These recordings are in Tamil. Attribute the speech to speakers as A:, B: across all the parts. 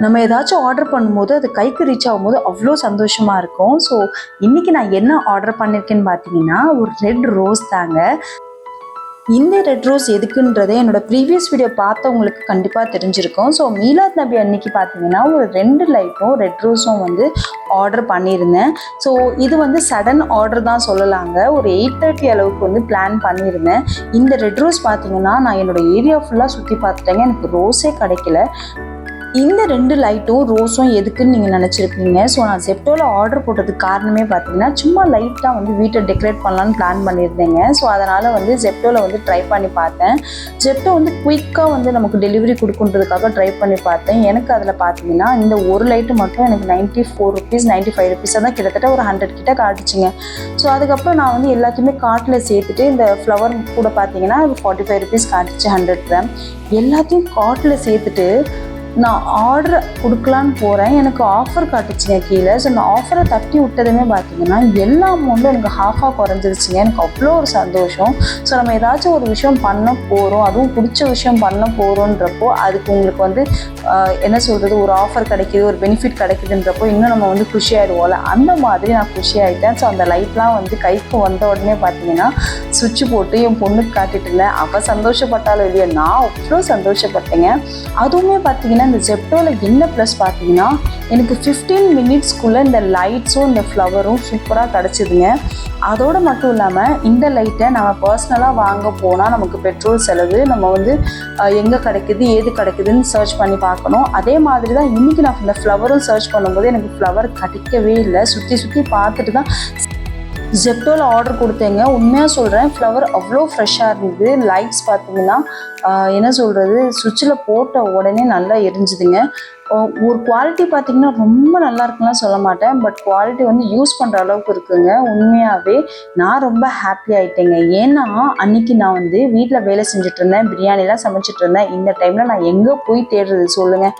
A: நம்ம ஏதாச்சும் ஆர்டர் பண்ணும்போது அது கைக்கு ரீச் ஆகும்போது அவ்வளோ சந்தோஷமாக இருக்கும். ஸோ இன்றைக்கி நான் என்ன ஆர்டர் பண்ணியிருக்கேன்னு பார்த்தீங்கன்னா ஒரு ரெட் ரோஸ் தாங்க. இந்த ரெட் ரோஸ் எதுக்குன்றதே என்னோட ப்ரீவியஸ் வீடியோ பார்த்தவங்களுக்கு கண்டிப்பாக தெரிஞ்சிருக்கும். ஸோ மீலாத் நபி அன்னைக்கு பார்த்தீங்கன்னா ஒரு 2 லைட்டும் ரெட் ரோஸும் வந்து ஆர்டர் பண்ணியிருந்தேன். ஸோ இது வந்து சடன் ஆர்டர் தான் சொல்லலாங்க. ஒரு 8:30 அளவுக்கு வந்து பிளான் பண்ணியிருந்தேன். இந்த ரெட் ரோஸ் பார்த்தீங்கன்னா நான் என்னோடய ஏரியா ஃபுல்லாக சுற்றி பார்த்துட்டேங்க, எனக்கு ரோஸே கிடைக்கல. இந்த 2 லைட்டும் ரோஸும் எதுக்குன்னு நீங்கள் நினச்சிருப்பீங்க. ஸோ நான் ஜெப்டோவில் ஆர்டர் போட்டதுக்கு காரணமே பார்த்தீங்கன்னா சும்மா லைட்டாக வந்து வீட்டை டெக்கரேட் பண்ணலான்னு பிளான் பண்ணியிருந்தேங்க. ஸோ அதனால் வந்து ஜெப்டோவில் வந்து ட்ரை பண்ணி பார்த்தேன். ஜெப்டோ வந்து குயிக்காக வந்து நமக்கு டெலிவரி கொடுக்குன்றதுக்காக ட்ரை பண்ணி பார்த்தேன். எனக்கு அதில் பார்த்தீங்கன்னா இந்த ஒரு லைட்டு மட்டும் எனக்கு 94 ருபீஸ் 95 ருபீஸாக தான் கிட்டத்தட்ட ஒரு 100 கிட்ட காட்டுச்சுங்க. ஸோ அதுக்கப்புறம் நான் வந்து எல்லாத்தையுமே கார்ட்டில் சேர்த்துட்டு இந்த ஃப்ளவர் கூட பார்த்தீங்கன்னா 45 ருபீஸ் காட்டுச்சு 100 கிராம். எல்லாத்தையும் கார்ட்டில் சேர்த்துட்டு நான் ஆர்டர் கொடுக்கலான்னு போகிறேன். எனக்கு ஆஃபர் காட்டுச்சுங்க கீழே. ஸோ அந்த ஆஃபரை தட்டி விட்டதுமே பார்த்தீங்கன்னா எல்லா அமௌண்ட்டும் எனக்கு ஹாஃபாக குறைஞ்சிருச்சுங்க. எனக்கு அவ்வளோ ஒரு சந்தோஷம். ஸோ நம்ம ஏதாச்சும் ஒரு விஷயம் பண்ண போகிறோம், அதுவும் பிடிச்ச விஷயம் பண்ண போகிறோன்றப்போ அதுக்கு உங்களுக்கு வந்து என்ன சொல்கிறது, ஒரு ஆஃபர் கிடைக்கிது, ஒரு பெனிஃபிட் கிடைக்குதுன்றப்போ இன்னும் நம்ம வந்து குஷியாகிடுவோம்ல. அந்த மாதிரி நான் குஷியாகிட்டேன். ஸோ அந்த லைட்லாம் வந்து கைக்கு வந்த உடனே பார்த்தீங்கன்னா சுவிட்சு போட்டு என் பொண்ணுக்கு காட்டிட்டு இருந்தேன். அவள் சந்தோஷப்பட்டாலும் இல்லையா, நான் அவ்வளோ சந்தோஷப்பட்டேங்க. அதுவுமே பார்த்தீங்கன்னா இந்த ஜெப்டோவில் என்ன ப்ளஸ் பார்த்தீங்கன்னா எனக்கு 15 மினிட்ஸ்க்குள்ளே இந்த லைட்ஸும் இந்த ஃப்ளவரும் சூப்பராக கிடச்சிதுங்க. அதோடு மட்டும் இல்லாமல் இந்த லைட்டை நம்ம பர்சனலாக வாங்க போனால் நமக்கு பெட்ரோல் செலவு, நம்ம வந்து எங்கே கிடைக்குது ஏது கிடைக்குதுன்னு சர்ச் பண்ணி பார்க்கணும். அதே மாதிரி தான் இன்றைக்கி நான் இந்த ஃப்ளவரும் சர்ச் பண்ணும்போது எனக்கு ஃப்ளவர் கிடைக்கவே இல்லை. சுற்றி பார்த்துட்டு தான் ஜெப்டோவில் ஆர்டர் கொடுத்தேங்க. உண்மையாக சொல்கிறேன், ஃப்ளவர் அவ்வளோ ஃப்ரெஷ்ஷாக இருந்தது. லைட்ஸ் பார்த்தீங்கன்னா என்ன சொல்கிறது, சுவிட்சில் போட்ட உடனே நல்லா எரிஞ்சுதுங்க. ஒரு குவாலிட்டி பார்த்திங்கன்னா ரொம்ப நல்லா இருக்குன்னு சொல்ல மாட்டேன், பட் குவாலிட்டி வந்து யூஸ் பண்ணுற அளவுக்கு இருக்குங்க. உண்மையாகவே நான் ரொம்ப ஹாப்பி ஆகிட்டேங்க. ஏன்னா அன்றைக்கி நான் வந்து வீட்டில் வேலை செஞ்சுட்டு இருந்தேன், பிரியாணிலாம் சமைச்சிட்டு இருந்தேன். இந்த டைமில் நான் எங்கே போய் தேடுறது சொல்லுங்கள்.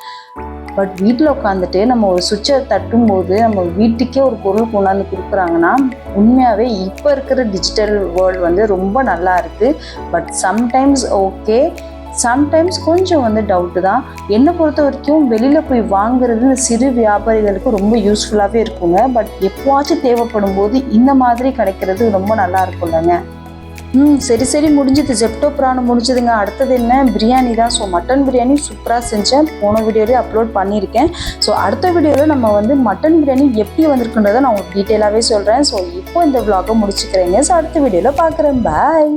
A: பட் வீட்டில் உட்காந்துட்டு நம்ம ஒரு சுவிட்சை தட்டும்போது நம்ம வீட்டுக்கே ஒரு பொருள் கொண்டாந்து கொடுக்குறாங்கன்னா உண்மையாகவே இப்போ இருக்கிற டிஜிட்டல் வேர்ல்டு வந்து ரொம்ப நல்லா இருக்குது. பட் சம்டைம்ஸ் ஓகே, சம்டைம்ஸ் கொஞ்சம் வந்து டவுட்டு தான். என்னை பொறுத்த வரைக்கும் வெளியில் போய் வாங்குறது இந்த சிறு வியாபாரிகளுக்கு ரொம்ப யூஸ்ஃபுல்லாகவே இருக்குங்க. பட் எப்போவாச்சும் தேவைப்படும் போது இந்த மாதிரி கிடைக்கிறது ரொம்ப நல்லா இருக்கும்லங்க. சரி முடிஞ்சது, ஜெப்டோ பிராணம் முடிஞ்சதுங்க. அடுத்தது என்ன, பிரியாணி தான். ஸோ மட்டன் பிரியாணி சூப்பராக செஞ்சேன், போன வீடியோலேயே அப்லோட் பண்ணியிருக்கேன். ஸோ அடுத்த வீடியோவில் நம்ம வந்து மட்டன் பிரியாணி எப்படி வந்திருக்குன்றதை நான் உங்களுக்கு டீட்டெயிலாகவே சொல்கிறேன். ஸோ இப்போ இந்த விலாகை முடிச்சுக்கிறேங்க. ஸோ அடுத்த வீடியோவில் பார்க்குறேன். பாய்.